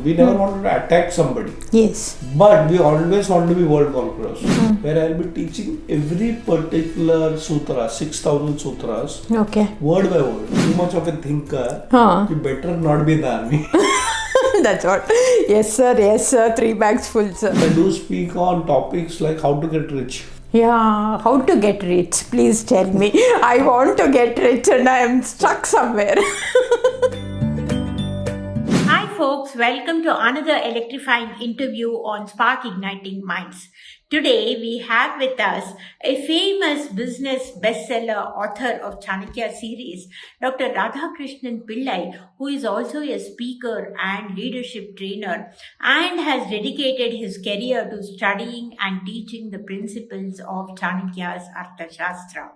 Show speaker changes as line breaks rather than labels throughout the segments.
We never wanted to attack somebody.
Yes.
But we always want to be world conquerors. Where I'll be teaching every particular sutra, 6,000 sutras,
Okay.
word by word. Too much of a thinker, you better not be in the army.
That's what. Yes, sir. Yes, sir. 3 bags full, sir.
I do speak on topics like how to get rich.
Yeah, how to get rich? Please tell me. I want to get rich and I am stuck somewhere.
Hi folks, welcome to another electrifying interview on Spark Igniting Minds. Today we have with us a famous business bestseller author of Chanakya series, Dr. Radhakrishnan Pillai, who is also a speaker and leadership trainer and has dedicated his career to studying and teaching the principles of Chanakya's Arthashastra.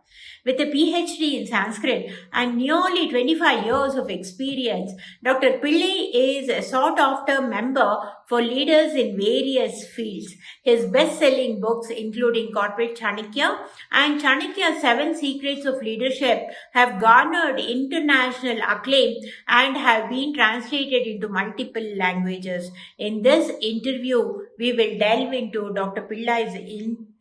With a Ph.D. in Sanskrit and nearly 25 years of experience, Dr. Pillai is a sought-after member for leaders in various fields. His best-selling books, including Corporate Chanakya and Chanakya 7 Secrets of Leadership, have garnered international acclaim and have been translated into multiple languages. In this interview, we will delve into Dr. Pillai's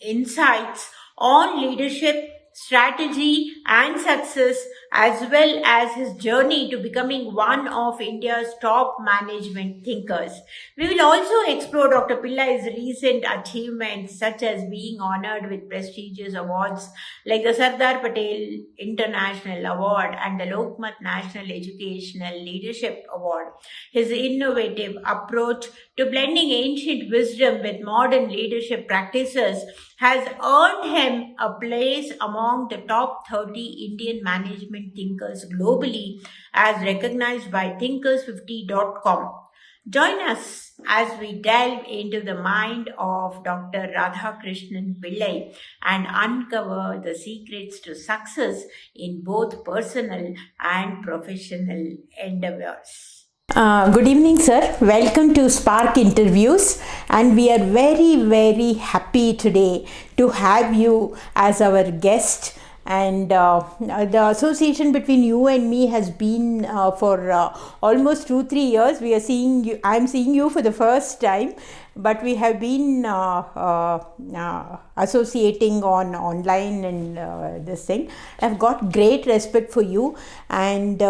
insights on leadership, strategy and success, as well as his journey to becoming one of India's top management thinkers. We will also explore Dr. Pillai's recent achievements, such as being honored with prestigious awards like the Sardar Patel International Award and the Lokmat National Educational Leadership Award. His innovative approach to blending ancient wisdom with modern leadership practices has earned him a place among the top 30 Indian management thinkers globally, as recognized by Thinkers50.com. Join us as we delve into the mind of Dr. Radhakrishnan Pillai and uncover the secrets to success in both personal and professional endeavors.
Good evening, sir. Welcome to Spark Interviews, and we are very, very happy today to have you as our guest. And the association between you and me has been for almost 2-3 years. We are seeing you. I am seeing you for the first time, but we have been associating online and this thing. I've got great respect for you, and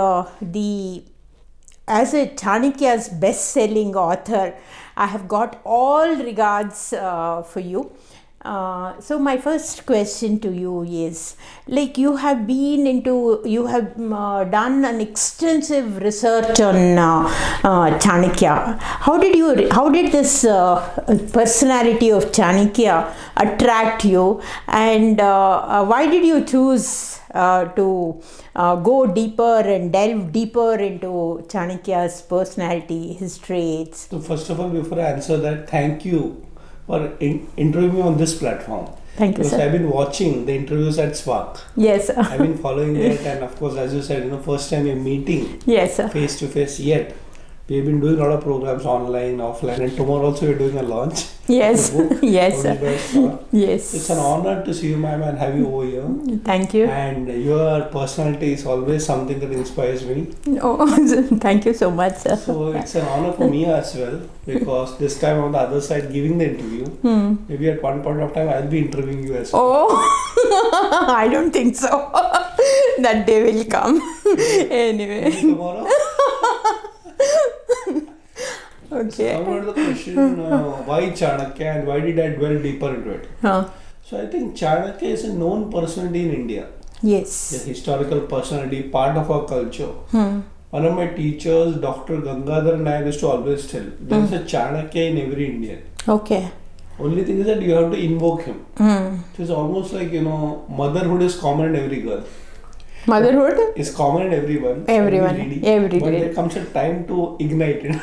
as a Chanakya's best-selling author, I have got all regards for you. So my first question to you is, like, you have done an extensive research on Chanakya. How did this personality of Chanakya attract you, and why did you choose to go deeper and delve deeper into Chanakya's personality, his traits?
So first of all, before I answer that, thank you for interviewing me on this platform.
Thank you,
because
sir.
I've been watching the interviews at Spark.
Yes, sir.
I've been following that, and of course, as you said, first time we're meeting
Yes, sir.
face to face yet. We've been doing a lot of programs online, offline, and tomorrow also we're doing a launch.
Yes, yes, sir. Yes.
It's an honor to see you, ma'am, and have you over here.
Thank you.
And your personality is always something that inspires me.
Oh, thank you so much, sir.
So it's an honor for me as well, because this time on the other side giving the interview, maybe at one point of time I'll be interviewing you as well.
Oh, I don't think so. That day will come. Anyway.
Maybe tomorrow?
Okay.
So now the question, why Chanakya and why did I dwell deeper into it? So I think Chanakya is a known personality in India.
Yes.
A historical personality, part of our culture. One of my teachers, Dr. Gangadhar Nayak, used to always tell, there is a Chanakya in every Indian.
Okay.
Only thing is that you have to invoke him. So it's almost like, motherhood is common in every girl.
Motherhood
is common in everyone.
Every
But
day.
there comes a time to ignite it.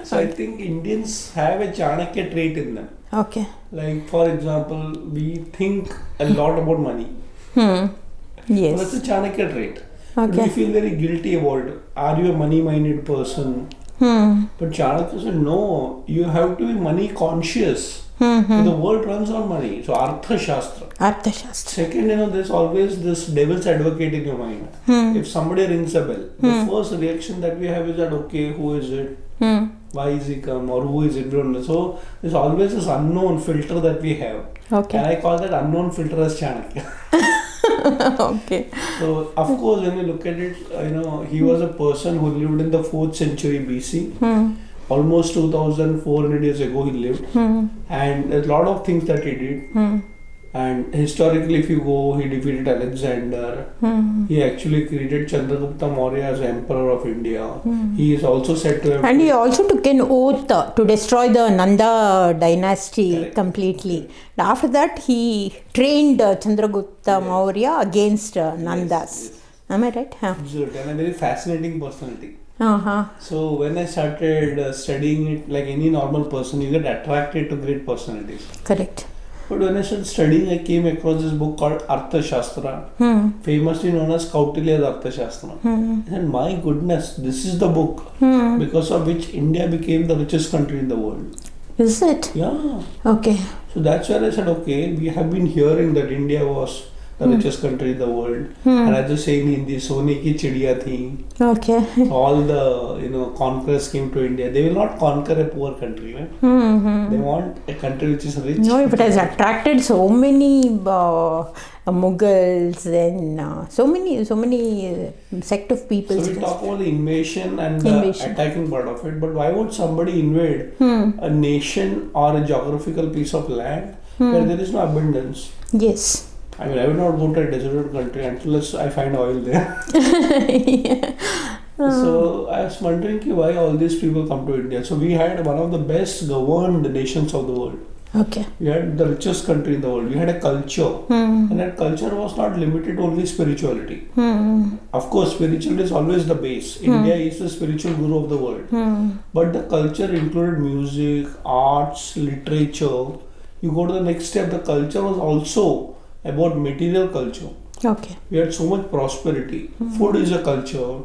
So I think Indians have a Chanakya trait in them.
Okay.
Like, for example, we think a lot about money.
Yes.
So that's a Chanakya trait.
Okay.
But we feel very guilty about it. Are you a money-minded person? But Chanakya said, no, you have to be money conscious. So the world runs on money. So Arthashastra.
Arthashastra.
Second, there's always this devil's advocate in your mind. If somebody rings a bell, the first reaction that we have is that, okay, who is it? Why is he come? Or who is it? So there's always this unknown filter that we have.
Okay.
And I call that unknown filter as Chanakya.
Okay.
So of course, when you look at it, he was a person who lived in the 4th century BC. Almost 2,400 years ago he lived. And there's a lot of things that he did. And historically, if you go, he defeated Alexander. He actually created Chandragupta Maurya as Emperor of India. He is also said to have...
And he also took an oath to destroy the Nanda dynasty completely. After that, he trained Chandragupta Maurya against Nandas.
Yes.
Am I right?
Absolutely. And a very fascinating personality.
Uh-huh.
So when I started studying it, like any normal person, you get attracted to great personalities.
Correct.
But when I started studying, I came across this book called Arthashastra, famously known as Kautilya's Arthashastra. And my goodness, this is the book because of which India became the richest country in the world.
Is it?
Yeah.
Okay.
So that's where I said, okay, we have been hearing that India was the richest country in the world. And as I was saying in Hindi, Sone ki chidiya thi.
Okay.
So all the conquerors came to India. They will not conquer a poor country, right? They want a country which is rich.
No, but it has attracted so many Mughals and so many sect of people.
So we talk about the invasion and the attacking part of it. But why would somebody invade a nation or a geographical piece of land where there is no abundance?
Yes.
I mean, I will not go to a deserted country unless I find oil there. So I was wondering why all these people come to India. So we had one of the best governed nations of the world.
Okay.
We had the richest country in the world. We had a culture. And that culture was not limited to only spirituality. Of course, spirituality is always the base. India is the spiritual guru of the world. But the culture included music, arts, literature. You go to the next step, the culture was also about material culture.
Okay.
We had so much prosperity. Food is a culture.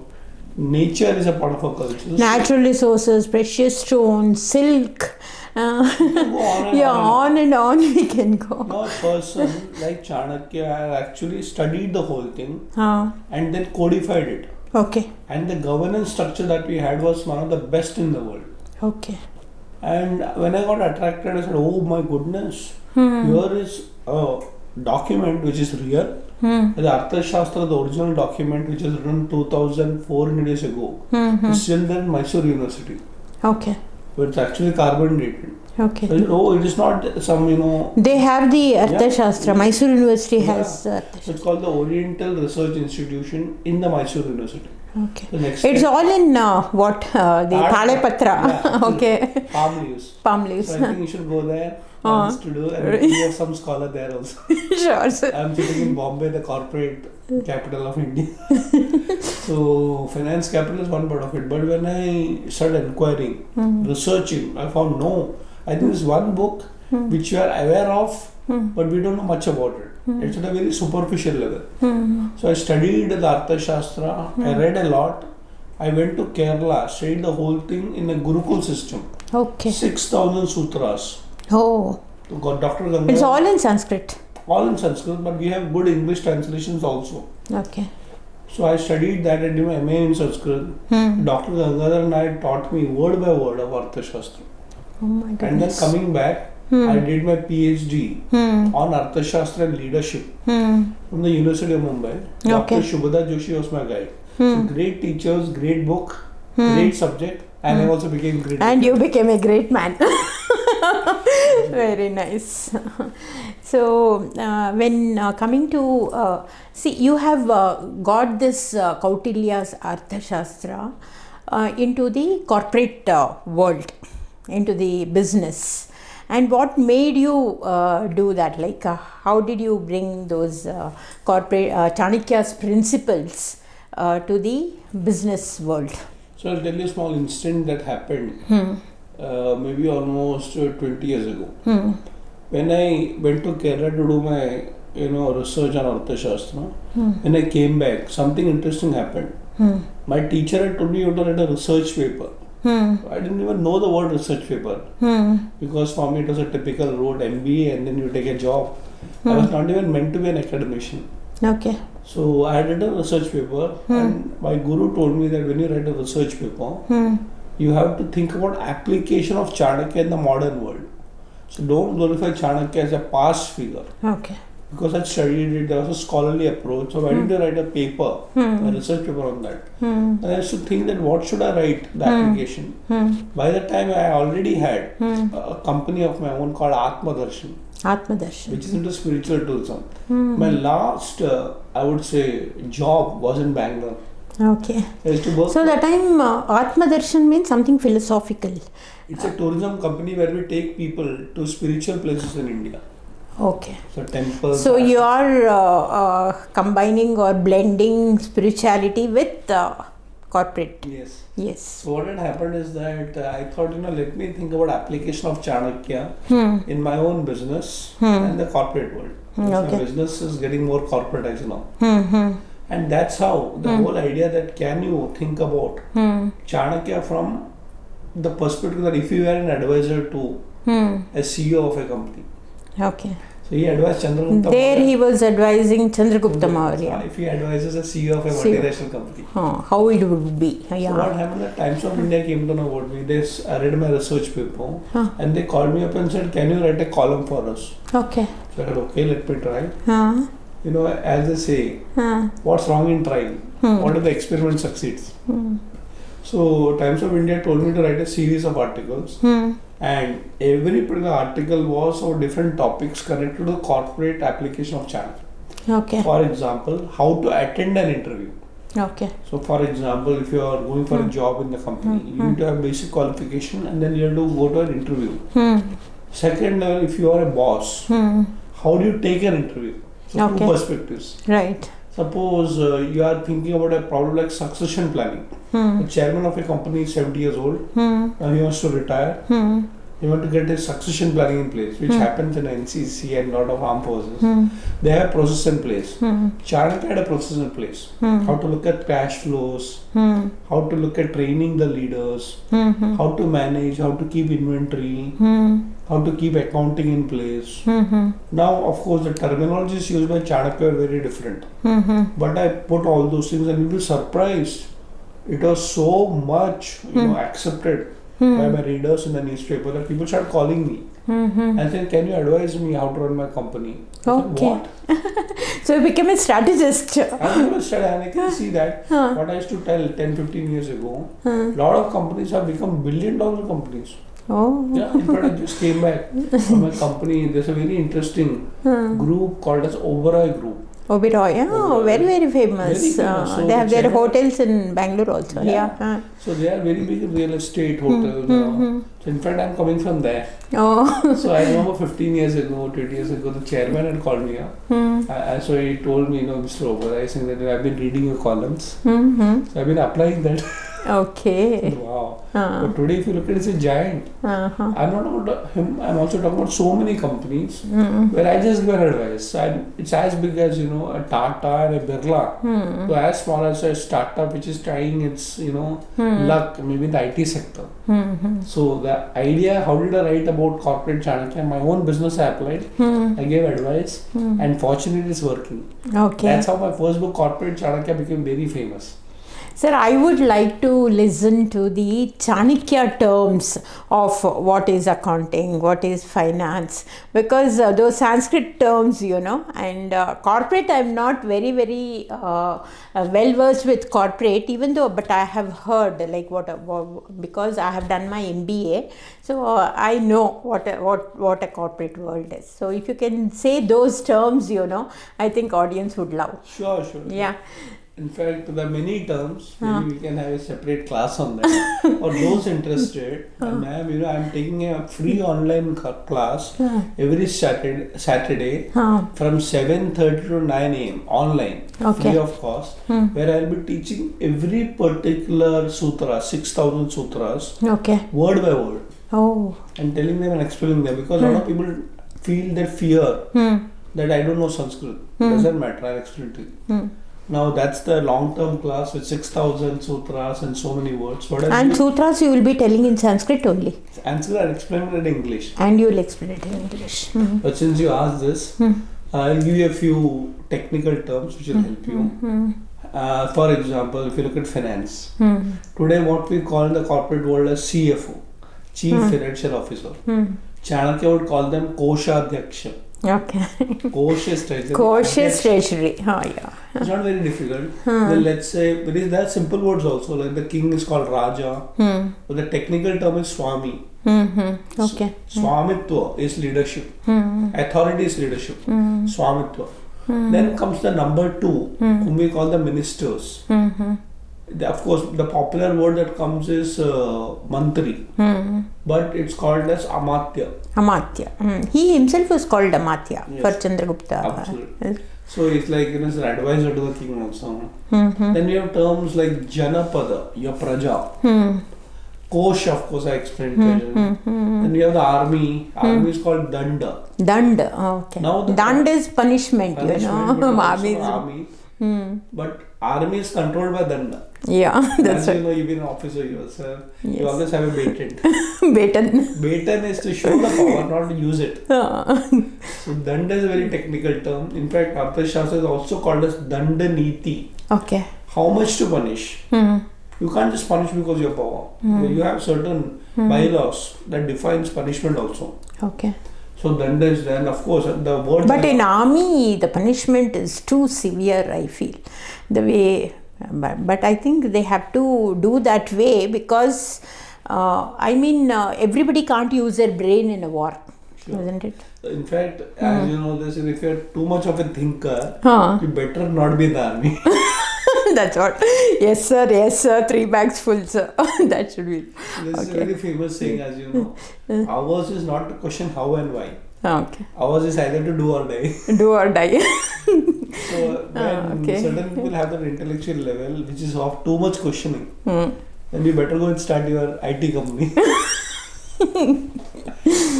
Nature is a part of our culture.
Natural resources, precious stones, silk. On and on we can go.
Now a person like Chanakya had actually studied the whole thing and then codified it.
Okay.
And the governance structure that we had was one of the best in the world.
Okay.
And when I got attracted, I said, oh my goodness, here is a document which is real. The Arthashastra, the original document which is written 2,400 years ago, is still there in Mysore University.
Okay.
But it's actually carbon dated.
Okay.
So, it is not some,
They have the Arthashastra. Mysore University has
Arthashastra. It's called the Oriental Research Institution in the Mysore University.
Okay. It's all in the Thale Patra.
Yeah,
okay.
Palm leaves.
Palm leaves.
So I think you should go there. Once to do, and we have some scholar there also.
Sure, sir.
I'm sitting in Bombay, the corporate capital of India. So finance capital is one part of it. But when I started inquiring, researching, I found I think there's one book which you are aware of, but we don't know much about it. It's at a very superficial level. So I studied the Arthashastra, I read a lot. I went to Kerala, studied the whole thing in a Gurukul system.
Okay.
6,000 sutras.
Oh.
Dr. Gangadhar.
It's all in Sanskrit.
All in Sanskrit, but we have good English translations also.
Okay.
So I studied that and did my MA in Sanskrit. Dr. Gangadhar and I taught me word by word of Arthashastra.
Oh my goodness.
And then coming back, I did my Ph.D. on Arthashastra and leadership from the University of Mumbai. Dr. Shubhada Joshi was my guide. So great teachers, great book, great subject, and I also became great.
And you became a great man. Very nice. So when coming to you have got this Kautilya's Arthashastra into the corporate world, into the business. And what made you do that? Like how did you bring those corporate Chanakya's principles to the business world?
So I'll tell you a small incident that happened maybe almost 20 years ago. When I went to Kerala to do my research on Arthashastra, when I came back, something interesting happened. My teacher had told me you have to write a research paper I didn't even know the word research paper. Because for me it was a typical road, MBA and then you take a job. I was not even meant to be an academician.
Okay.
So I had written a research paper and my guru told me that when you write a research paper, you have to think about application of Chanakya in the modern world. So don't glorify Chanakya as a past figure.
Okay.
Because I studied it, there was a scholarly approach. So I need to write a paper, a research paper on that. And I used to think that what should I write, the application. By that time I already had a company of my own called
Atmadarshan.
which is into spiritual tourism. My last, I would say, job was in Bangalore.
Okay.
I used to work.
So that time Atmadarshan means something philosophical.
It's a tourism company where we take people to spiritual places in India.
Okay.
So temples.
So you are combining or blending spirituality with corporate.
Yes.
Yes.
So what had happened is that I thought, let me think about application of Chanakya in my own business and the corporate world. Because my business is getting more corporatized now. And that's how the whole idea that can you think about Chanakya from the perspective that if you were an advisor to a CEO of a company.
Okay.
So he advised Chandragupta.
There he was advising Chandragupta Maurya.
If he advises a CEO of a multinational company.
How it would be. Yeah.
So what happened at Times of India came to know about me. I read my research paper and they called me up and said, can you write a column for us?
Okay.
So I said, okay, let me try. As they say, what's wrong in trying? What if the experiment succeeds? So Times of India told me to write a series of articles. And every particular article was on different topics connected to the corporate application of Chanakya.
Okay.
For example, how to attend an interview.
Okay.
So for example, if you are going for a job in the company, you need to have basic qualification and then you have to go to an interview. Second level, if you are a boss, how do you take an interview? So two perspectives.
Right.
Suppose you are thinking about a problem like succession planning. The chairman of a company is 70 years old. Now he wants to retire. He wants to get his succession planning in place, which happens in NCC and lot of armed forces. They have a process in place. Chanakya had a process in place. How to look at cash flows, how to look at training the leaders, how to manage, how to keep inventory, how to keep accounting in place. Now, of course, the terminologies used by Chanakya are very different. But I put all those things and you'll be surprised. It was so much, accepted by my readers in the newspaper that people started calling me and saying, can you advise me how to run my company? I said, what?
So you became a strategist.
And I can see that what I used to tell 10-15 years ago, a lot of companies have become billion-dollar companies.
Oh.
Yeah, in fact, I just came back from my company. There's a very interesting group called as Oberoi Group.
Oberoi, very, very famous.
Very famous. So
they have their hotels in Bangalore also. Yeah.
So they are very big in real estate hotels. So in fact, I'm coming from there.
Oh.
So I remember 15 years ago, 20 years ago, the chairman had called me up. So he told me, Mr. Oberoi, saying that I've been reading your columns. So I've been applying that.
Okay.
Wow. But today, if you look at it, it's a giant. I'm not about him. I'm also talking about so many companies where I just give advice. And it's as big as a Tata and a Birla, to as small as a startup which is trying its luck maybe in the IT sector. So the idea, how did I write about corporate Chanakya? My own business I applied. I gave advice, and fortunately it's working.
Okay.
That's how my first book, Corporate Chanakya, became very famous.
Sir, I would like to listen to the Chanakya terms of what is accounting, what is finance, because those Sanskrit terms, and corporate, I'm not very, very well versed with corporate, but I have heard because I have done my MBA, so I know what a corporate world is. So if you can say those terms, I think audience would love.
Sure.
Yeah.
In fact, there are many terms. Maybe we can have a separate class on that. For those interested, ma'am, I'm taking a free online class every Saturday from 7:30 to 9 a.m. online, free of cost, where I'll be teaching every particular sutra, 6,000 sutras, word by word, and telling them and explaining them, because a lot of people feel that fear that I don't know Sanskrit. Doesn't matter, I'll explain to you. Now that's the long-term class with 6,000 sutras and so many words. What
And sutras you will be telling in Sanskrit only.
Sanskrit I'll explain it in English.
And you will explain it in English.
But since you asked this, I'll give you a few technical terms which will help you. For example, if you look at finance, today what we call in the corporate world as CFO, Chief Financial Officer. Chanakya would call them Koshadhyaksha.
Okay.
Kosh is treasury.
Kosh is treasury. Oh, yeah.
It's not very difficult. Then let's say, there are simple words also, like the king is called Raja, but the technical term is Swami.
Okay.
Swamitva is leadership. Authority is leadership. Swamitva. Then comes the number 2, whom we call the ministers. Of course, the popular word that comes is Mantri, but it's called as Amatya.
Amatya. He himself was called Amatya for Chandragupta.
Absolutely. So it's like, it's an advisor to the king also. Then we have terms like Janapada, your Praja. Kosh, of course, I explained. Then we have the army. Army is called Danda.
Danda, okay.
Now
Danda is punishment, you know.
Army. But army is controlled by Danda.
Yeah, that's
As you know, you've been an officer yourself.
Yes.
You always have a baton.
Baton.
Baton is to show the power, not to use it. So Danda is a very technical term. In fact, Arthashastra is also called as Danda Niti.
Okay.
How much to punish? You can't just punish because you have power. You have certain bylaws that defines punishment also.
Okay.
So Danda is there, and of course the word.
But in army, the punishment is too severe, I feel. The way, but I think they have to do that way because, everybody can't use their brain in a war, isn't it?
In fact, as you know, this, if you're too much of a thinker, you better not be in the army.
That's what. Yes, sir. 3 bags full, sir. That should be.
This is a very famous saying, as you know. Ours is not to question how and why.
Okay.
Ours is either to do or die.
Do or die.
So when certain people have that intellectual level which is of too much questioning, then you better go and start your IT company.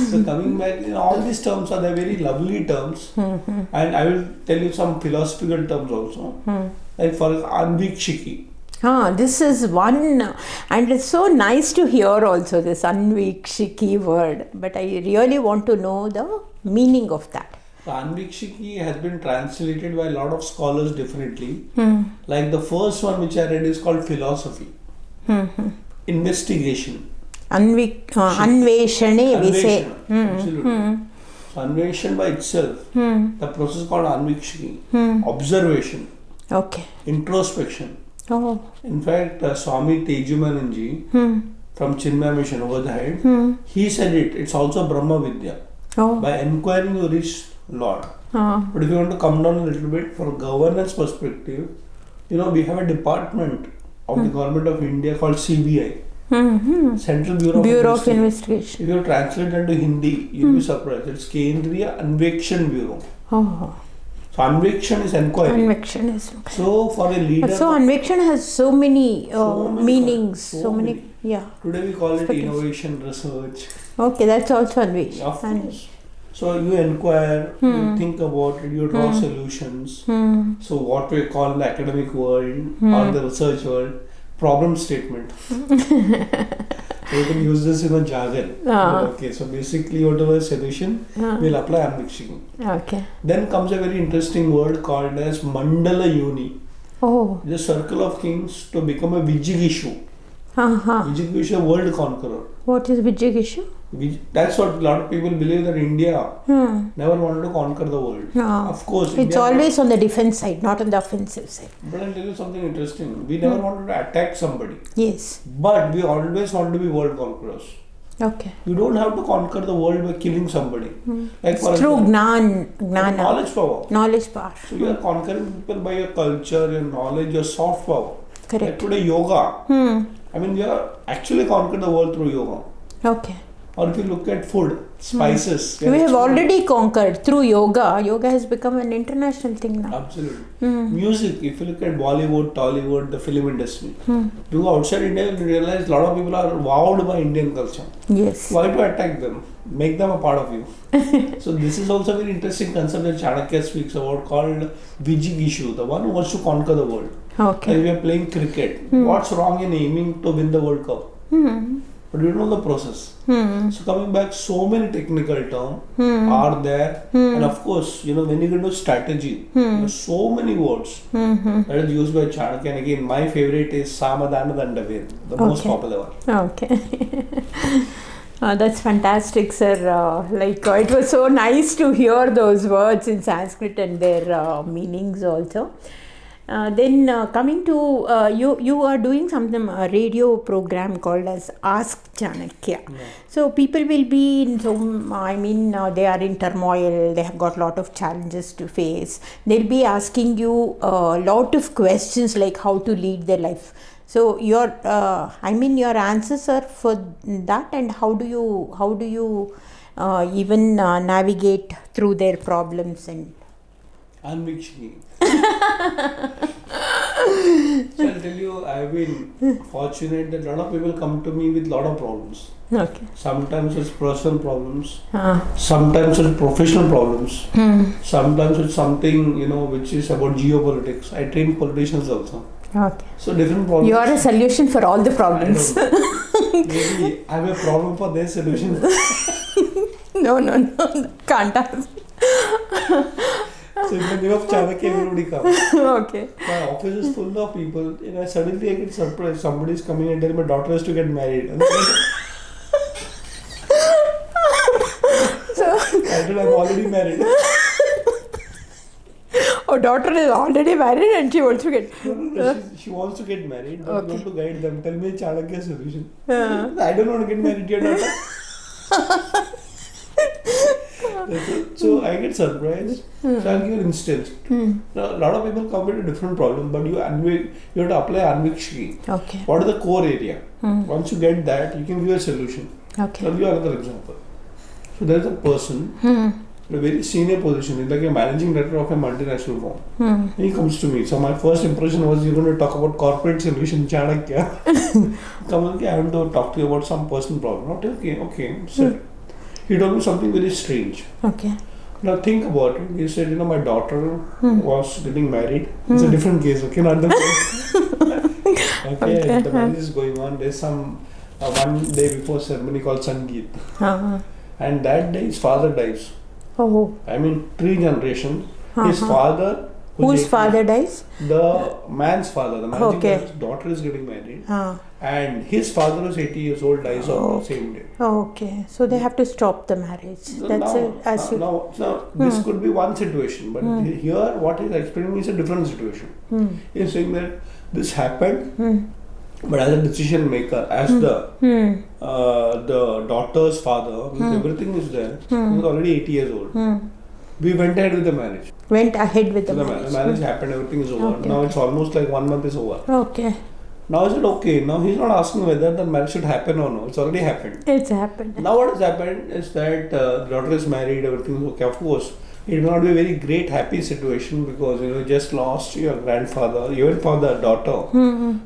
So coming back, all these terms are very lovely terms, and I will tell you some philosophical terms also. Like for Anvikshiki.
This is one, and it's so nice to hear also this Anvikshiki word, but I really want to know the meaning of that.
So Anvikshiki has been translated by a lot of scholars differently. Like the first one which I read is called philosophy. Investigation.
Anveshane, we say.
Absolutely. So Anveshan by itself, the process called Anvikshiki. Observation.
Okay.
Introspection.
Oh.
In fact, Swami Tejumananji from Chinmaya Mission over the head, he said it's also Brahma Vidya. By inquiring you reach Lord. But if you want to come down a little bit for governance perspective, we have a department of the government of India called CBI. Central Bureau of Investigation. If you translate that to Hindi, you'll be surprised. It's Kendriya Anvekshan Bureau. So Anvekshan is inquiry.
Anvekshan is.
So for a leader.
So Anvekshan has so many meanings. So many. Yeah.
Today we call it innovation research.
Okay, that's also Anvekshan.
Of course. So you inquire, you think about it, you draw solutions. So what we call in the academic world or the research world, problem statement. So you can use this in a jargon. Okay, so basically whatever solution, we'll apply Anvikshiki.
Okay.
Then comes a very interesting word called as Mandala Yoni.
Oh.
The circle of kings to become a Vijigishu. Vijigishu, world conqueror.
What is Vijigishu?
That's what a lot of people believe, that India never wanted to conquer the world. Of course,
it's
India
always on the defense side, not on the offensive side.
But I'll tell you something interesting. We never wanted to attack somebody.
Yes.
But we always want to be world conquerors.
Okay.
You don't have to conquer the world by killing somebody. Like for
through
gnana.
knowledge power. Knowledge power.
So you are conquering people by your culture, your knowledge, your soft power.
Correct.
Like today yoga. We are actually conquered the world through yoga.
Okay.
Or if you look at food, spices.
We have already conquered through yoga. Yoga has become an international thing now.
Absolutely. Music, if you look at Bollywood, Tollywood, the film industry, you go outside India, you realize a lot of people are wowed by Indian culture.
Yes.
Why to attack them? make them a part of you. So this is also a very interesting concept that Chanakya speaks about, called Vijigishu, the one who wants to conquer the world.
Okay.
Like we are playing cricket. What's wrong in aiming to win the World Cup? But you don't know the process. So coming back, so many technical terms are there. And of course, when you get into strategy, there's so many words that is used by Chanakya. And again, my favorite is Samadhana Dandavir, the most popular one.
Okay. That's fantastic, sir. It was so nice to hear those words in Sanskrit and their meanings also. Then coming to you are doing something, a radio program called as Ask Chanakya. So people will be in they are in turmoil, they have got a lot of challenges to face. They'll be asking you a lot of questions like how to lead their life. So your answers are for that, and how do you even navigate through their problems and
Anvikshini. So I'll tell you, I've been fortunate that a lot of people come to me with a lot of problems.
Okay.
Sometimes it's personal problems, sometimes it's professional problems, sometimes it's something, which is about geopolitics. I train politicians also.
Okay.
So different problems.
You are a solution for all the problems.
Maybe I have a problem for their solution.
No, can't have.
So in the name of Chanakya, everybody comes.
Okay.
My office is full of people. Suddenly I get surprised. Somebody is coming and telling my daughter has to get married.
So
I told I'm already married.
Oh, daughter is already married and she wants to get.
No, she wants to get married, but you want to guide them. Tell me Chanakya solution. I don't want to get married to your daughter. So I get surprised. So I'll give you an instance. Now, a lot of people come with a different problem, but you have to apply Anvikshini.
Okay.
What is the core area? Once you get that, you can give a solution.
Okay.
I'll give you another example. So there is a person in a very senior position, he's like a managing director of a multinational firm. He comes to me. So my first impression was, you're going to talk about corporate solution, Chanakya. Come on, I want to talk to you about some personal problem. Okay, sit. He told me something very strange.
Okay.
Now think about it. He said, my daughter was getting married. It's a different case, okay? Not the case. Okay, the marriage is going on. There's some one day before ceremony called Sangeet. And that day his father dies.
Oh.
3 generations. His father.
Whose father dies?
The man's father. The managing
Okay.
director's daughter is getting married. And his father was 80 years old, dies on the same day.
Okay. So they have to stop the marriage.
So
That's it.
now, this could be one situation, but here what he's explaining is a different situation. He's saying that this happened, but as a decision maker, as the daughter's father, everything is there. He was already 80 years old. We went ahead with the marriage.
Went ahead with the
marriage. The marriage happened, everything is over.
Okay,
now it's almost like 1 month is over.
Okay.
Now is it okay? Now he's not asking whether the marriage should happen or no. It's already happened.
It's happened.
Now what has happened is that the daughter is married, everything is okay. Of course, it will not be a very great, happy situation because you just lost your grandfather, even for the daughter.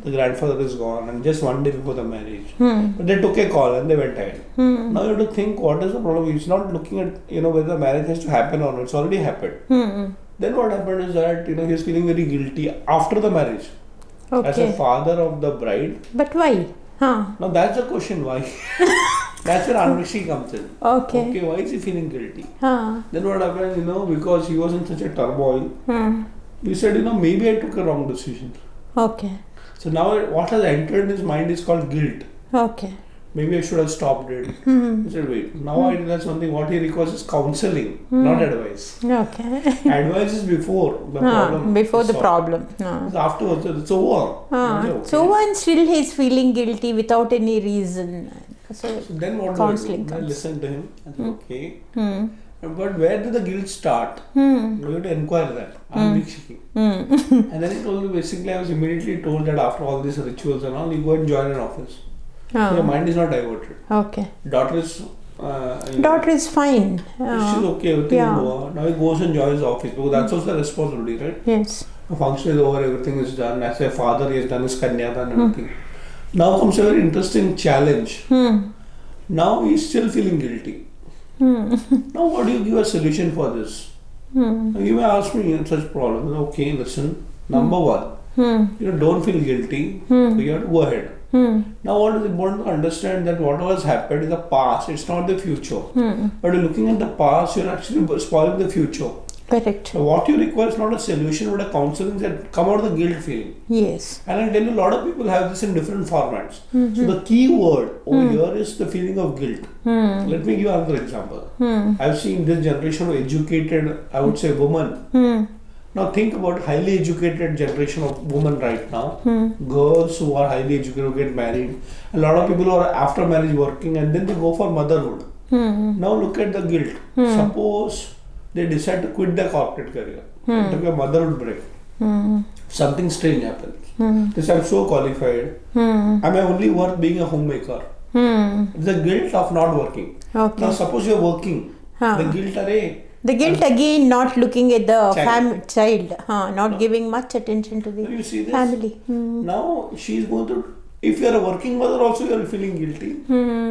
The grandfather is gone, and just one day before the marriage. But they took a call and they went ahead. Now you have to think, what is the problem? He's not looking at whether the marriage has to happen or not. It's already happened. Then what happened is that he's feeling very guilty after the marriage.
Okay.
As a father of the bride.
But why?
Now that's the question, why? That's where Anvikshini comes in.
Okay.
Why is he feeling guilty? Then what happened, because he was in such a turmoil, he said, maybe I took a wrong decision.
Okay.
So now what has entered in his mind is called guilt.
Okay.
Maybe I should have stopped it. He said, wait, now I realize something. What he requires is counseling, not advice.
Okay.
Advice is before the problem.
Before the problem.
It's afterwards, it's over. Okay.
So one still he's feeling guilty without any reason. So
then what
counseling
do I do? I
comes.
listen to him and say, okay. But where did the guilt start? You have to inquire that. Anvikshini. And then he told me, basically I was immediately told that after all these rituals and all, you go and join an office. So your mind is not diverted.
Okay.
Daughter is
fine.
she's okay, everything is over. Now he goes and joins the office because that's also a responsibility, right?
Yes.
The function is over, everything is done. As a father, he has done his kanyadan and everything. Now comes a very interesting challenge. Now he's still feeling guilty. Now, what do you give a solution for this? Now, you may ask me such problems. Okay, listen. Number one, don't feel guilty. So you have to go ahead. Now, what is important to understand that whatever has happened is the past. It's not the future. But looking at the past, you're actually spoiling the future.
Correct.
So what you require is not a solution, but a counseling that come out of the guilt feeling.
Yes.
And I tell you, a lot of people have this in different formats. So the key word over here is the feeling of guilt. Let me give you another example. I've seen this generation of educated, I would say, women. Now think about highly educated generation of women right now. Girls who are highly educated who get married. A lot of people who are after marriage working and then they go for motherhood. Now look at the guilt. Suppose they decide to quit their corporate career and take a motherhood break. Something strange happens. They say, I'm so qualified. Am I only worth being a homemaker? It's the guilt of not working.
Okay.
Now suppose you're working. The guilt,
the guilt again, not looking at the child, not giving much attention to the
you see this?
family.
Now she's going to, if you're a working mother also you're feeling guilty.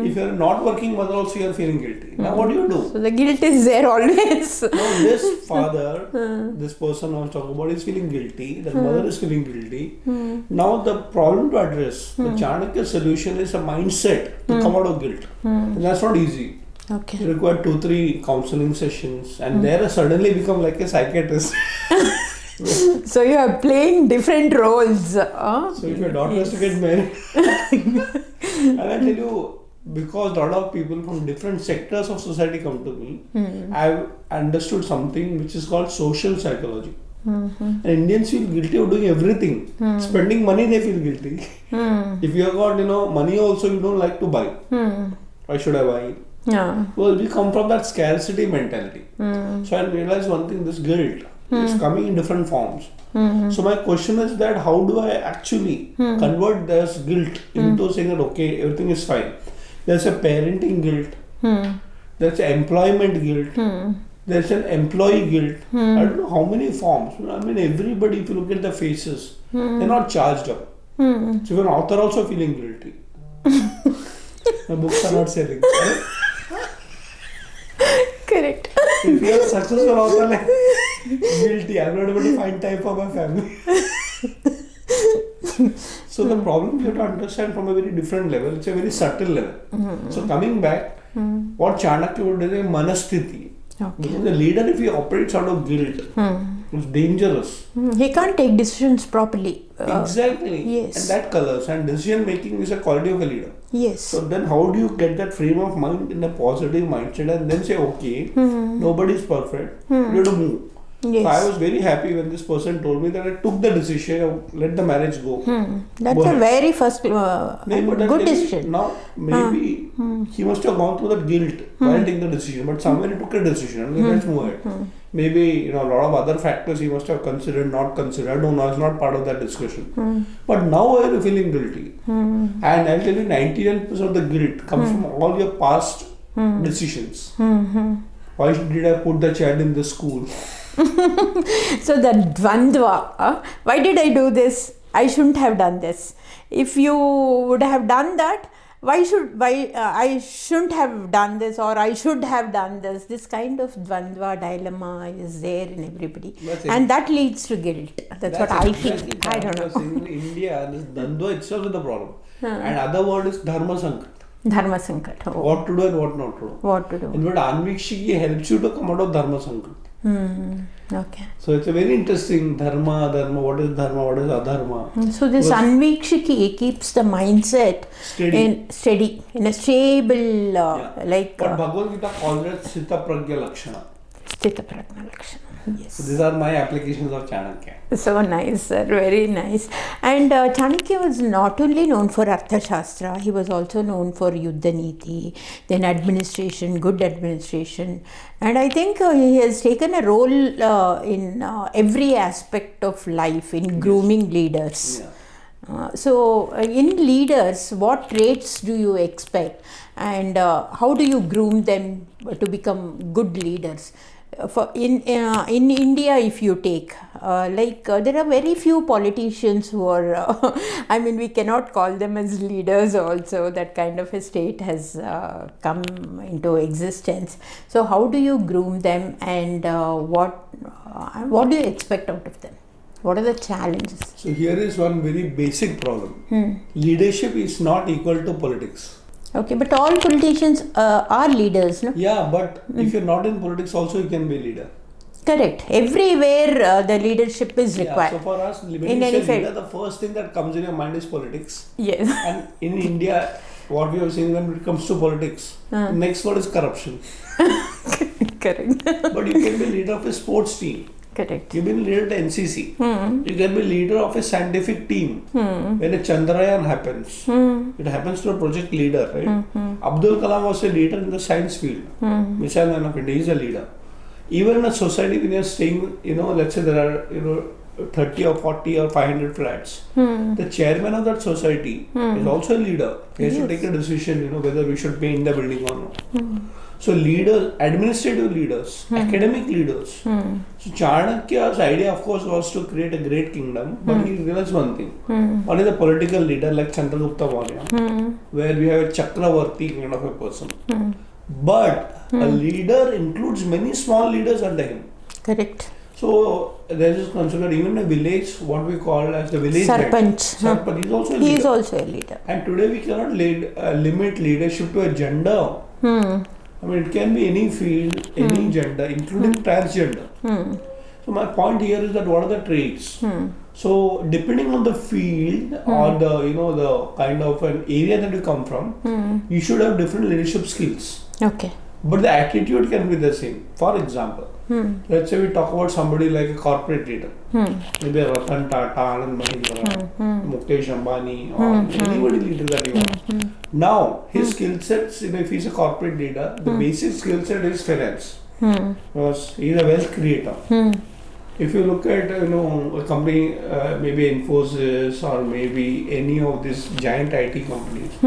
If you're a not working mother also you're feeling guilty. Now what do you do?
So the guilt is there always.
Now this father, this person I was talking about is feeling guilty, the mother is feeling guilty. Now the problem to address, the Chanakya solution is a mindset to come out of guilt. And that's not easy.
Okay.
You require 2-3 counseling sessions and there I suddenly become like a psychiatrist.
So you are playing different roles.
So if your daughter has to get married, and I tell you, because a lot of people from different sectors of society come to me, I've understood something which is called social psychology. And Indians feel guilty of doing everything. Spending money, they feel guilty. If you have got money also you don't like to buy. Why should I buy? Well, we come from that scarcity mentality. So I realized one thing, this guilt is coming in different forms. So my question is that how do I actually convert this guilt into saying that okay, everything is fine. There's a parenting guilt, there's an employment guilt, there's an employee guilt. I don't know how many forms. I mean, everybody, if you look at the faces, they're not charged up. So if an author also feeling guilty. My books are not selling. Right?
Correct.
If you're a successful author, like guilty, I'm not able to find time for my family. So the problem you have to understand from a very different level. It's a very subtle level. So coming back, what Chanakya would do is a manasthiti. Because the leader, if he operates out of guilt, it's dangerous.
He can't take decisions properly.
Exactly.
Yes.
And that colors. And decision making is a quality of a leader.
Yes.
So then how do you get that frame of mind in a positive mindset and then say, okay, nobody is perfect. You have to move.
Yes.
So I was very happy when this person told me that I took the decision of let the marriage go.
That's
Go
a
ahead.
very first good
Maybe
decision.
Now, maybe he must have gone through that guilt while taking the decision, but somewhere he took a decision and let's move ahead. Maybe a lot of other factors he must have considered, not considered. I don't know, it's not part of that discussion. But now I am feeling guilty. And I'll tell you 99% of the guilt comes from all your past decisions. Why did I put the child in this school?
So the dvandva, why did I do this? I shouldn't have done this. If you would have done that, why I shouldn't have done this, or I should have done this. This kind of dvandva dilemma is there in everybody, and that leads to guilt. That's what I think. I don't know.
In India, this dvandva itself is the problem. And other word is dharma sankat.
Dharma sankat. Oh.
What to do and what not to do.
What to do.
In fact, Aavishkar helps you to come out of dharma sankat.
Okay.
So it's a very interesting dharma, what is adharma.
So this anvikshiki keeps the mindset steady in a stable like.
But Bhagavad Gita calls it Sthita Pragya Lakshana.
Sthita Pragya Lakshana. Yes.
So these are my applications of Chanakya.
So nice, sir. Very nice. And Chanakya was not only known for Arthashastra, he was also known for Yuddha Niti, then administration, good administration. And I think he has taken a role in every aspect of life in grooming leaders. So in leaders, what traits do you expect, and how do you groom them to become good leaders? in India, if you take there are very few politicians who are I mean, we cannot call them as leaders also. That kind of a state has come into existence. So how do you groom them, and what do you expect out of them? What are the challenges?
So here is one very basic problem. Leadership is not equal to politics.
Okay, but all politicians are leaders, no?
Yeah, but if you're not in politics also, you can be a leader.
Correct. Everywhere the leadership is required.
So for us, when
In
you
any
say
field.
leader, the first thing that comes in your mind is politics.
Yes.
And in India, what we have seen when it comes to politics, next word is corruption.
Correct.
But you can be leader of a sports team.
Correct.
You can be leader of the NCC. You can be leader of a scientific team. When a Chandrayaan happens, it happens to a project leader, right? Abdul Kalam was a leader in the science field. Missile Man of India is a leader. Even in a society, when you're staying, let's say there are, 30 or 40 or 500 flats. The chairman of that society is also a leader. He has to take a decision, whether we should paint the building or not. So leaders, administrative leaders, academic leaders. So Chanakya's idea, of course, was to create a great kingdom, but he realized one thing. One is a political leader like Chandragupta Maurya, where we have a Chakravarti kind of a person. But a leader includes many small leaders under him.
Correct.
So there is considered even a village, what we call as the village
Sarpanch.
Sarpanch is also a leader.
He is also a leader.
And today we cannot limit leadership to a gender. I mean, it can be any field, any gender, including transgender. So my point here is that what are the traits? So depending on the field or the kind of an area that you come from, you should have different leadership skills.
Okay.
But the attitude can be the same. For example, let's say we talk about somebody like a corporate leader. Maybe Ratan Tata, Anand Mahindra, Mukesh Ambani, or anybody leader that you want. Now, his skill sets, if he's a corporate leader, the basic skill set is finance. Because he's a wealth creator. If you look at a company, maybe Infosys or maybe any of these giant IT companies,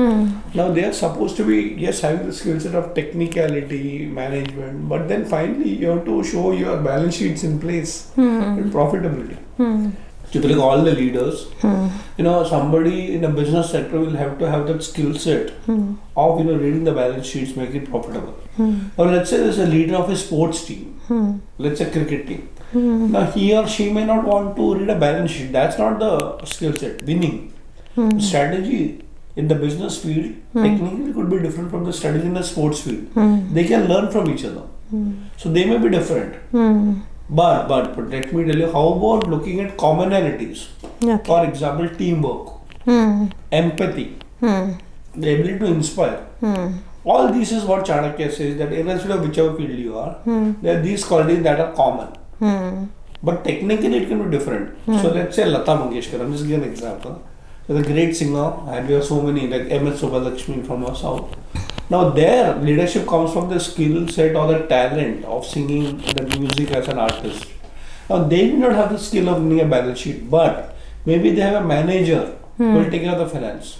now they are supposed to be having the skill set of technicality, management, but then finally you have to show your balance sheets in place and profitability. So like all the leaders, somebody in a business sector will have to have that skill set of reading the balance sheets, make it profitable. Now let's say there's a leader of a sports team, let's say cricket team. Now he or she may not want to read a balance sheet. That's not the skill set. Winning. Strategy in the business field technically could be different from the strategy in the sports field. They can learn from each other. So they may be different. But let me tell you, how about looking at commonalities? Okay. For example, teamwork, empathy, the ability to inspire. All this is what Chanakya says, that irrespective of whichever field you are, there are these qualities that are common. But technically it can be different. So let's say Lata Mangeshkar, I'm just giving an example. So the great singer, and we have so many like M.S. Subbalakshmi from our south. Now their leadership comes from the skill set or the talent of singing the music as an artist. Now they do not have the skill of running a balance sheet, but maybe they have a manager who will take care of the finance.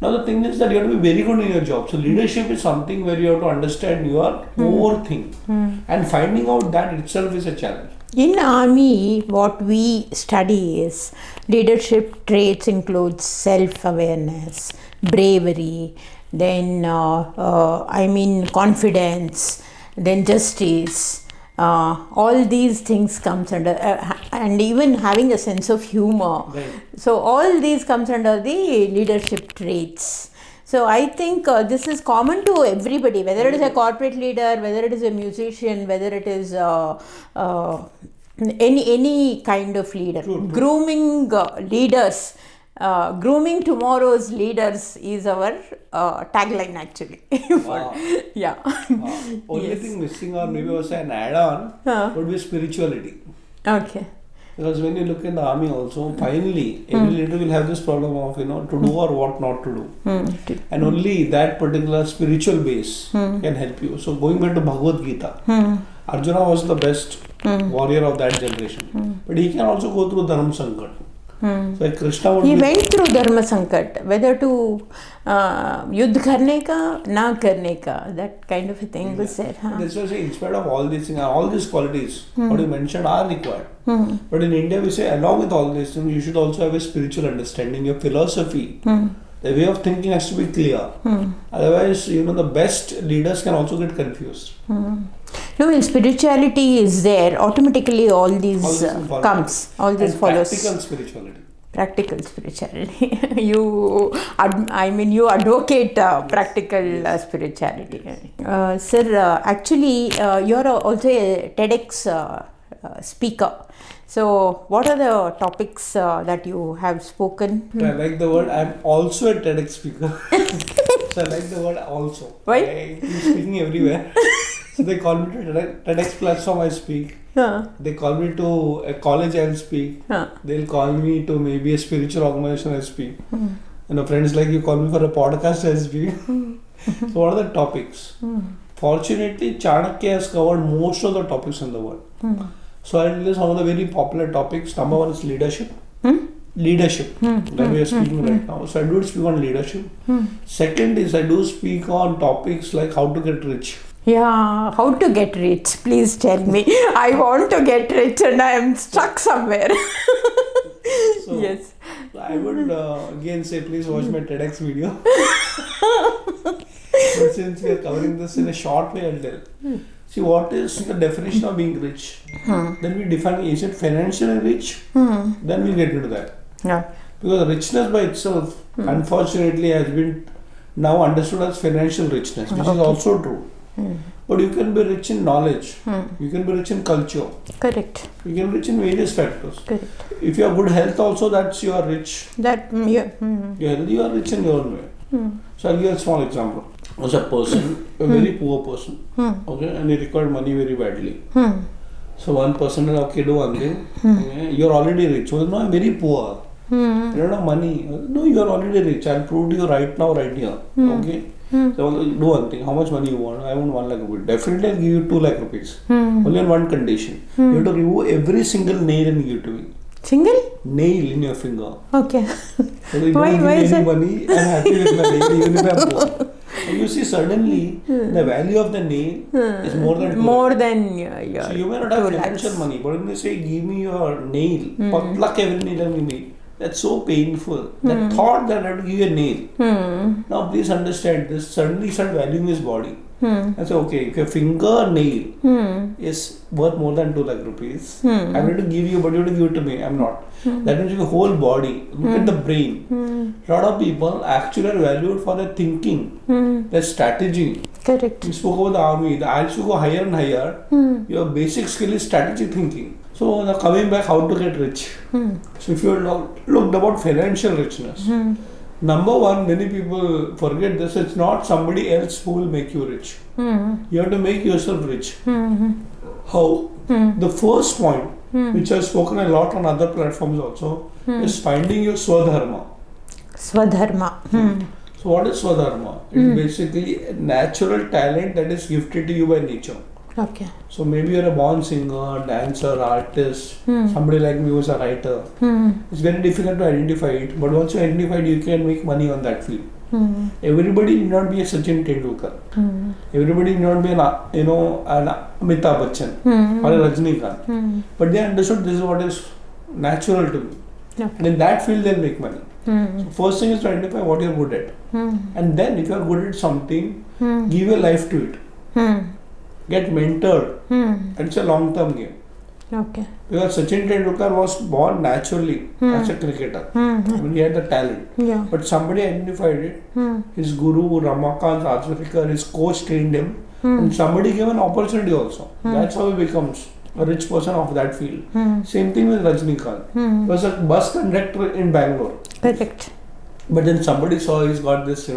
Now the thing is that you have to be very good in your job. So leadership is something where you have to understand your core thing. And finding out that itself is a challenge.
In army, what we study is leadership traits include self-awareness, bravery, then confidence, then justice. All these things comes under and even having a sense of humor.
Right.
So all these comes under the leadership traits. So I think this is common to everybody, whether it is a corporate leader, whether it is a musician, whether it is any kind of leader.
True.
Grooming leaders. Grooming tomorrow's leaders is our tagline actually.
Wow.
Yeah.
Wow. Only thing missing, or maybe also an add-on, would be spirituality.
Okay.
Because when you look in the army also, finally, every leader will have this problem of, to do or what not to do. And only that particular spiritual base can help you. So going back to Bhagavad Gita, Arjuna was the best warrior of that generation. But he can also go through Dharma Sankat. So like Krishna would
He
be,
went through dharma sankat, whether to yudh karne ka, na karne ka, that kind of a thing was there. Huh?
that's why I say in spite of all these things, all these qualities, what you mentioned are required. But in India we say along with all these things, you should also have a spiritual understanding, your philosophy. The way of thinking has to be clear. Otherwise, the best leaders can also get confused.
No, when spirituality is there, automatically all these comes, all this
And
follows.
practical spirituality.
Practical spirituality. you advocate practical spirituality. Sir, actually, you're also a Tedx speaker. So, what are the topics that you have spoken?
I like the word. I'm also a TEDx speaker. So I like the word also.
Why?
I keep speaking everywhere. So they call me to TEDx platform, I speak. They call me to a college, I'll speak. They'll call me to maybe a spiritual organization, I speak. Friends like you call me for a podcast, I speak. So what are the topics? Fortunately, Chanakya has covered most of the topics in the world. So I'll list some of the very popular topics. Number one is leadership. Leadership, that we are speaking right now. So I do speak on leadership. Second is I do speak on topics like how to get rich.
Yeah, how to get rich? Please tell me. I want to get rich and I am stuck somewhere.
So,
yes.
I would again say please watch my TEDx video. But since we are covering this in a short way, I'll tell. See, what is the definition of being rich? Then we define, is it financially rich? Then we get into that.
Yeah.
Because richness by itself, unfortunately, has been now understood as financial richness, which is also true. But you can be rich in knowledge. You can be rich in culture.
Correct.
You can be rich in various factors.
Correct.
If you have good health also, that's you are rich.
That, yeah.
You're healthy, you are rich in your own way. So I'll give a small example. Was a person, a very poor person, okay, and he required money very badly. So one person said, okay, do one thing. Okay, you're already rich. Well, no, I'm very poor. I don't have money. No, you're already rich. I'll prove to you right now, right here. Okay. So do one thing. How much money you want? I want 1 lakh rupees. Definitely I'll give you 2 lakh rupees. Only on one condition. You have to remove every single nail and give it to me.
Single?
Nail in your finger.
Okay.
So you don't give me any money. I'm happy with my nail even if I'm poor. And you see, suddenly the value of the nail is more than 2
more than your
So you may not have financial money, but when they say give me your nail, pluck every nail and give me, that's so painful. The thought that I have to give you a nail. Now please understand this. Suddenly start valuing his body. I say, okay, if your fingernail is worth more than 2 lakh rupees, I'm going to give you, but you have to give it to me. I'm not. That means your whole body. Look at the brain. A lot of people actually are valued for their thinking, their strategy.
Correct.
We spoke about the army. As you go higher and higher, your basic skill is strategic thinking. So now coming back, how to get rich. So if you looked about financial richness, number one, many people forget this. It's not somebody else who will make you rich. You have to make yourself rich. How? The first point, which I've spoken a lot on other platforms also, is finding your swadharma.
Swadharma.
So what is swadharma? It's basically a natural talent that is gifted to you by nature.
Okay.
So maybe you're a born singer, dancer, artist, somebody like me who's a writer. It's very difficult to identify it, but once you identify it, you can make money on that field. Everybody need not be a Sachin Tendulkar. Everybody need not be an Amitabh Bachchan or a Rajnikant. But they understood this is what is natural to me.
Okay.
And in that field, they'll make money. So first thing is to identify what you're good at. And then if you're good at something, give your life to it. Get mentored. It's a long-term game.
Okay.
Because Sachin Tendulkar was born naturally as a cricketer. I mean, he had the talent.
Yeah.
But somebody identified it. His guru, Ramakant Aavishkar, his coach trained him. And somebody gave an opportunity also. That's how he becomes a rich person of that field. Same thing with Rajnikant. He was a bus conductor in Bangalore.
Correct.
But then somebody saw he's got this,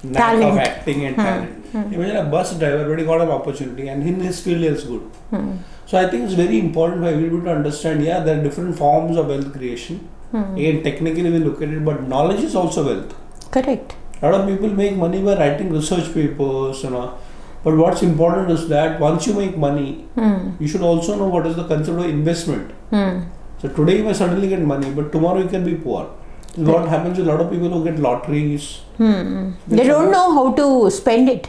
knack of acting and talent. Imagine a bus driver, but he got an opportunity and in his field he is good. So I think it's very important for everybody to understand, there are different forms of wealth creation. Again, technically we look at it, but knowledge is also wealth.
Correct.
A lot of people make money by writing research papers, But what's important is that once you make money, you should also know what is the concept of investment. So So today you may suddenly get money, but tomorrow you can be poor. What happens to a lot of people who get lotteries?
They don't know how to spend it,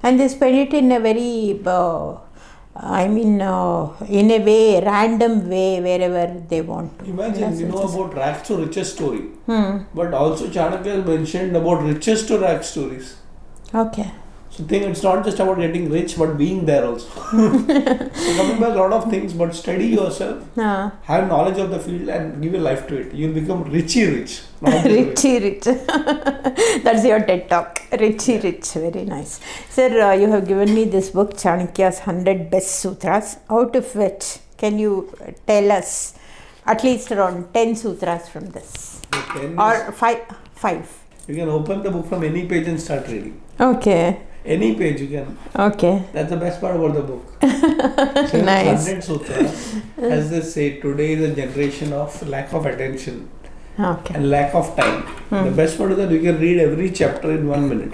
and they spend it in a very, in a way, random way, wherever they want to.
Imagine, you know about rags to riches story, but also Chanakya mentioned about riches to rags stories.
Okay.
So think it's not just about getting rich, but being there also. So coming back a lot of things, but study yourself, have knowledge of the field and give your life to it. You'll become richy rich.
Richy rich. That's your TED talk. Richy rich. Very nice. Sir, you have given me this book, Chanakya's 100 Best Sutras. Out of which, can you tell us at least around 10 sutras from this? Or five?
You can open the book from any page and start reading.
Okay.
Any page you can.
Okay.
That's the best part about the book. So
Nice.
100 sutras, as they say, today is a generation of lack of attention and lack of time. The best part is that you can read every chapter in 1 minute.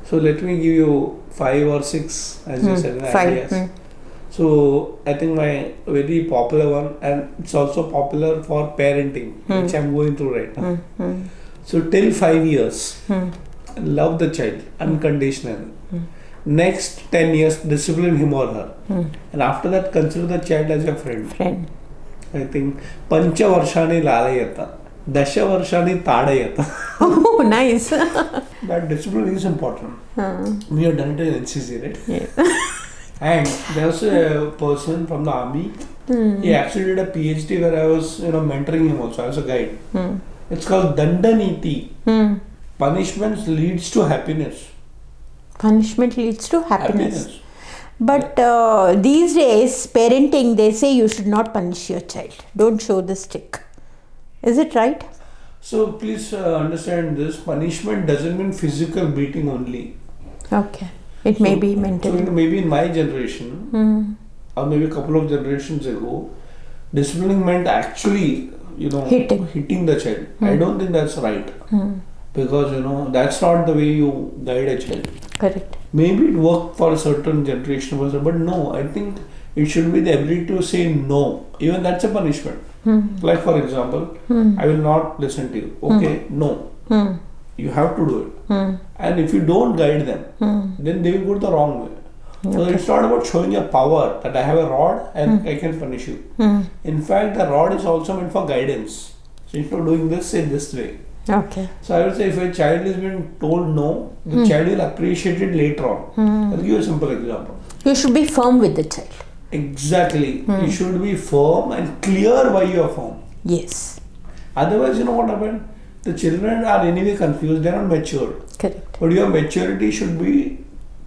So let me give you 5 or 6, as you said, ideas. So I think my very popular one, and it's also popular for parenting, which I'm going through right now. So till 5 years, love the child unconditionally. Next 10 years, discipline him or her. And after that, consider the child as your friend. I think Pancha Varshani Lalayata, Dasha Varshani Tadayata.
Oh, nice.
That discipline is important. We have done it in NCC, right?
Yes.
And there was a person from the army. He actually did a PhD where I was, mentoring him also. I was a guide. It's called Dandaniti. Punishment leads to happiness.
Punishment leads to happiness. But these days, parenting, they say you should not punish your child. Don't show the stick. Is it right?
So please understand this. Punishment doesn't mean physical beating only.
Okay. It may be mental.
So maybe in my generation, or maybe a couple of generations ago, disciplining meant actually, hitting the child. I don't think that's right. Because, that's not the way you guide a child.
Correct.
Maybe it worked for a certain generation, but no, I think it should be the ability to say no. Even that's a punishment. Like for example, I will not listen to you. Okay, no. You have to do it. And if you don't guide them, then they will go the wrong way. So it's not about showing your power that I have a rod and I can punish you. In fact, the rod is also meant for guidance. So instead of doing this, say this way.
Okay.
So I would say if a child is being told no, the child will appreciate it later on. I'll give you a simple example.
You should be firm with the child.
Exactly. You should be firm and clear why you are firm.
Yes.
Otherwise, you know what happened? The children are anyway confused, they are not matured.
Correct.
But your maturity should be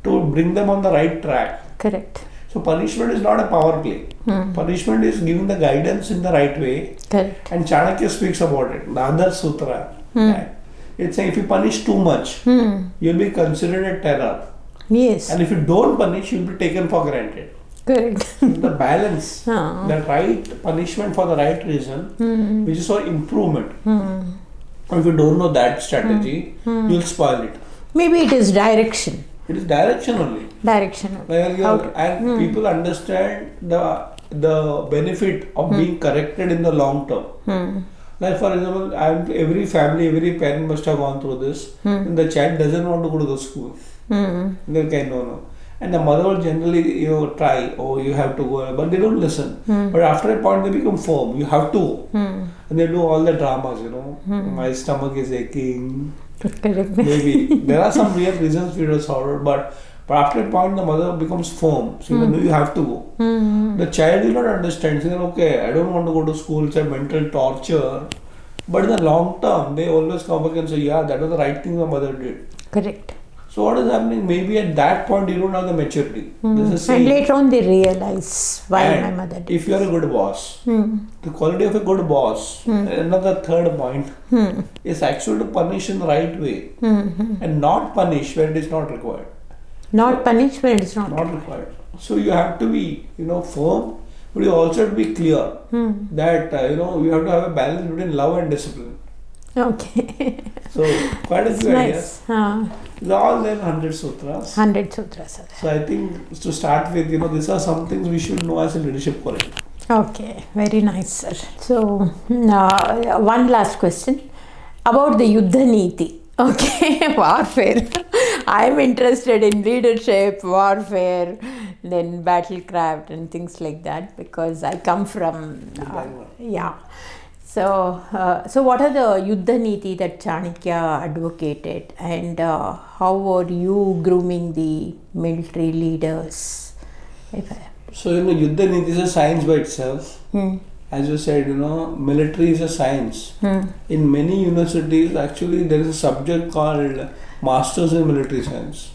to bring them on the right track.
Correct.
So punishment is not a power play. Punishment is giving the guidance in the right way.
Correct.
And Chanakya speaks about it. The other sutra. Right? It's saying if you punish too much, you'll be considered a terror.
Yes.
And if you don't punish, you'll be taken for granted.
Correct.
The balance, the right punishment for the right reason, which is for improvement. If you don't know that strategy, you'll spoil it.
Maybe it is direction.
It is direction only.
Direction only.
And people understand the benefit of being corrected in the long term. Like for example, every family, every parent must have gone through this. And the child doesn't want to go to the school. They'll say no. And the mother will generally, try, you have to go, but they don't listen. But after a point, they become firm. You have to go. And they do all the dramas, My stomach is aching. Maybe. There are some real reasons for disorder, but after a point, the mother becomes firm. So you have to go. The child will not understand. Saying, okay, I don't want to go to school. It's a mental torture. But in the long term, they always come back and say, yeah, that was the right thing my mother did.
Correct.
So what is happening? Maybe at that point you don't have the maturity.
And later on they realize why my mother did.
If you are a good boss, the quality of a good boss, another third point, is actually to punish in the right way and not punish when it is not required.
Not punish when it is not
required. So you have to be, firm, but you also have to be clear that, you have to have a balance between love and discipline.
Okay.
So quite a few ideas. These are all then 100 sutras.
100 sutras.
So I think to start with, these are some things we should know as a leadership quality.
Okay, very nice, sir. So, one last question about the Yuddha Niti. Okay, warfare. I am interested in leadership, warfare, then battlecraft and things like that because I come from, yeah. So, what are the Yuddha Niti that Chanakya advocated, and how are you grooming the military leaders?
So, Yuddha Niti is a science by itself. As you said, military is a science. In many universities, actually, there is a subject called Masters in Military Science.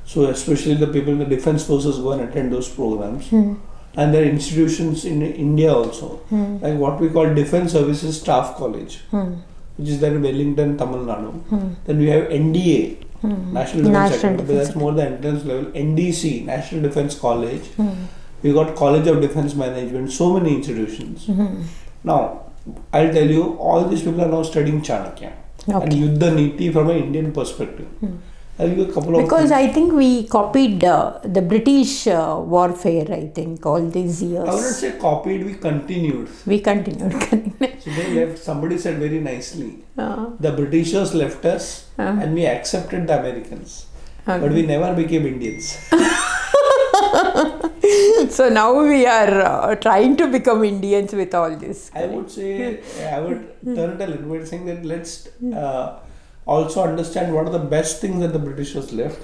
So, especially the people in the defense forces go and attend those programs. And there are institutions in India also, like what we call Defense Services Staff College, which is there in Wellington, Tamil Nadu. Then we have NDA, National Defense Academy, that's more the entrance level. NDC, National Defense College. We got College of Defense Management, so many institutions. Now, I'll tell you, all these people are now studying Chanakya and Yuddha Niti from an Indian perspective. I'll give you a couple of
because I think we copied the British warfare, I think, all these years.
I wouldn't say copied, we continued.
We continued.
So they left, somebody said very nicely, the Britishers left us and we accepted the Americans. But we never became Indians.
So now we are trying to become Indians with all this.
I would say, I would turn it a little bit saying that let's also understand what are the best things that the Britishers left.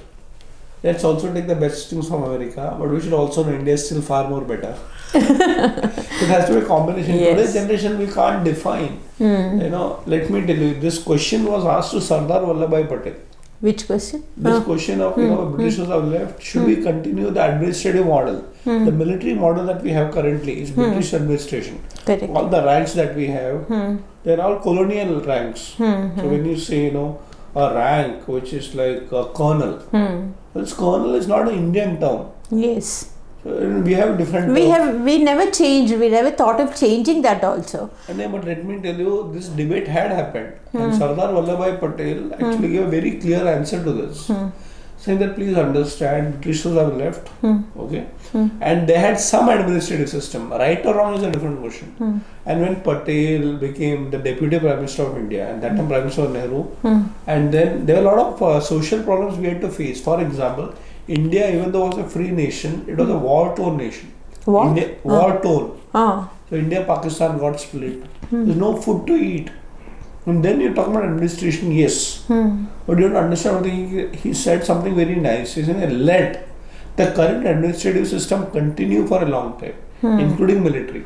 Let's also take the best things from America, but we should also know India is still far more better. It has to be a combination.
Yes.
Today's generation we can't define. Let me tell you, this question was asked to Sardar Patel.
Which question?
This question of Britishers have left, should we continue the administrative model? The military model that we have currently is British administration.
Correct.
All the ranks that we have, they're all colonial ranks. So when you say, a rank which is like a colonel, this colonel is not an Indian term.
Yes.
So we have different
We never changed. We never thought of changing that also.
But let me tell you, this debate had happened. And Sardar Patel actually gave a very clear answer to this. Saying that please understand, Britishers have left. Okay. And they had some administrative system. Right or wrong is a different question. And when Patel became the Deputy Prime Minister of India, and that time Prime Minister Nehru, and then there were a lot of social problems we had to face. For example, India, even though it was a free nation, it was a war-torn nation.
What?
India, war-torn. So India, Pakistan got split. There's no food to eat. And then you're talking about administration, yes. But you don't understand what he said something very nice. He said, let the current administrative system continue for a long time, including military.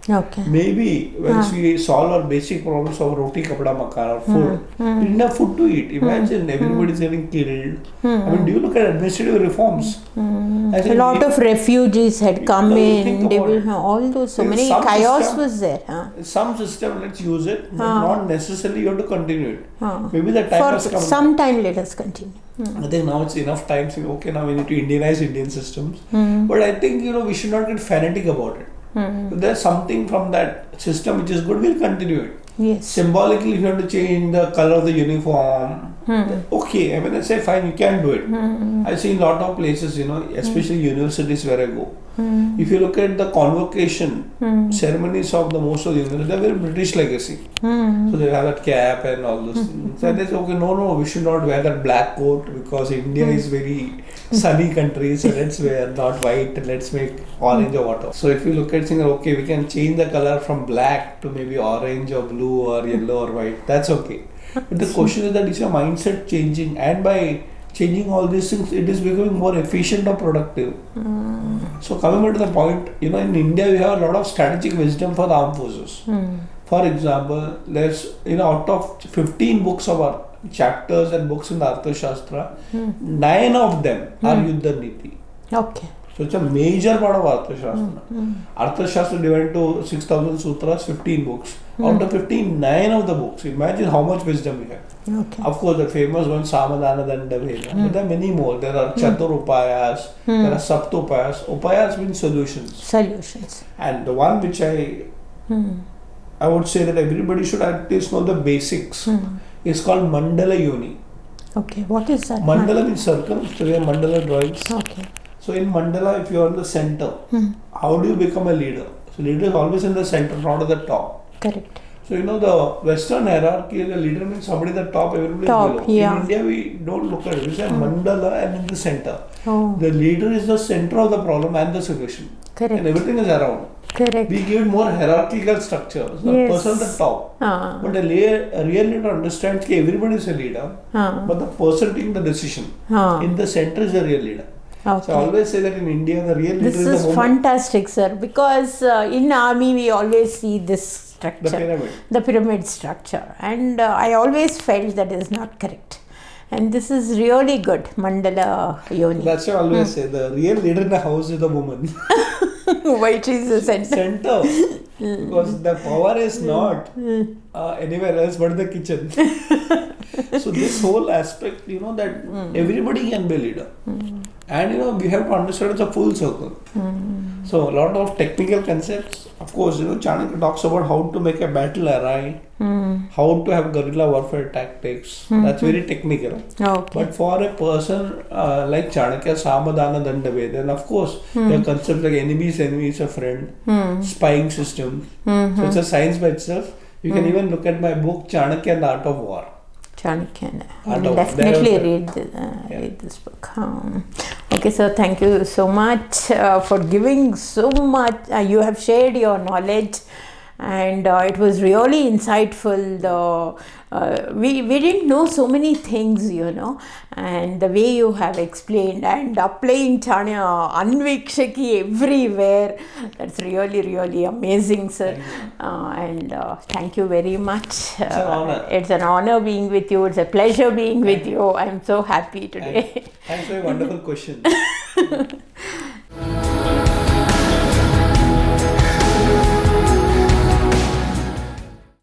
Okay.
Maybe once we solve our basic problems of roti, kapda, makan or food, we didn't have food to eat. Imagine everybody's getting killed. I mean, do you look at administrative reforms?
A lot of refugees had come in. All those, so many chaos was there.
Some system, let's use it, but not necessarily you have to continue it. Maybe the time has come.
Some time let us continue.
I think now it's enough time saying, okay, now we need to Indianize Indian systems. But I think, we should not get fanatic about it. If there's something from that system which is good, we'll continue it.
Yes.
Symbolically, if you have to change the color of the uniform, okay, I mean, I say fine, you can do it. I see in a lot of places, especially universities where I go. If you look at the convocation ceremonies of the most of the universities, they're very British legacy. So they have that cap and all those things. So they say, okay, no, we should not wear that black coat because India is very sunny country, so let's wear not white, let's make orange or whatever. So if you look at saying, okay, we can change the color from black to maybe orange or blue or yellow or white, that's okay. But the question is that is your mindset changing, and by changing all these things, it is becoming more efficient or productive. So coming back to the point, in India we have a lot of strategic wisdom for the armed forces. For example, there's out of 15 books of our chapters and books in the Arthashastra, 9 of them are Yuddha Niti.
Okay.
So it's a major part of Arthashastra. Arthashastra divided to 6,000 sutras, 15 books. Out of 15, 9 of the books. Imagine how much wisdom we have.
Okay.
Of course, the famous one, Samadhana Danda Veda. But there are many more. There are Chatur Upayas, there are Sapta Upayas. Upayas mean solutions.
Solutions.
And the one which I would say that everybody should at least know the basics is called Mandala Yoni.
Okay, what is that?
Mandala means circle. So we have Mandala drawings.
Okay.
So in Mandala, if you are in the center, how do you become a leader? So leader is always in the center, not at the top.
Correct.
So the Western hierarchy, the leader means somebody at the top, everybody
Top,
is below.
yeah.
In India, we don't look at it. We say mandala and in the center.
Oh.
The leader is the center of the problem and the solution.
Correct.
And everything is around.
Correct.
We give it more hierarchical structure. So the person at the top. But a real leader understands that everybody is a leader. But the person taking the decision in the center is the real leader.
Okay.
So I always say that in India, the real leader
This
is the
is
woman.
fantastic, sir, because in army we always see this structure. The pyramid structure. And I always felt that is not correct. And this is really good, Mandala Yoni.
That's why I always say the real leader in the house is the woman.
Why she is the center?
Center. Because the power is not anywhere else but the kitchen. So this whole aspect, that everybody can be a leader. And we have to understand it's a full circle. So a lot of technical concepts, of course, Chanakya talks about how to make a battle array, how to have guerrilla warfare tactics. That's very technical.
Okay.
But for a person like Chanakya, Samadhana Dandave, then of course there are concepts like enemy is a friend, spying system. So it's a science by itself. You can even look at my book Chanakya and the Art of War.
Chanakya. I will definitely read this book. Okay, so thank you so much for giving so much. You have shared your knowledge, and it was really insightful. We didn't know so many things, and the way you have explained and applying Anvikshaki everywhere, that's really, really amazing, sir. And thank you very much.
It's an honor.
It's an honor being with you. It's a pleasure being with you. I'm so happy today.
Thanks for your wonderful question.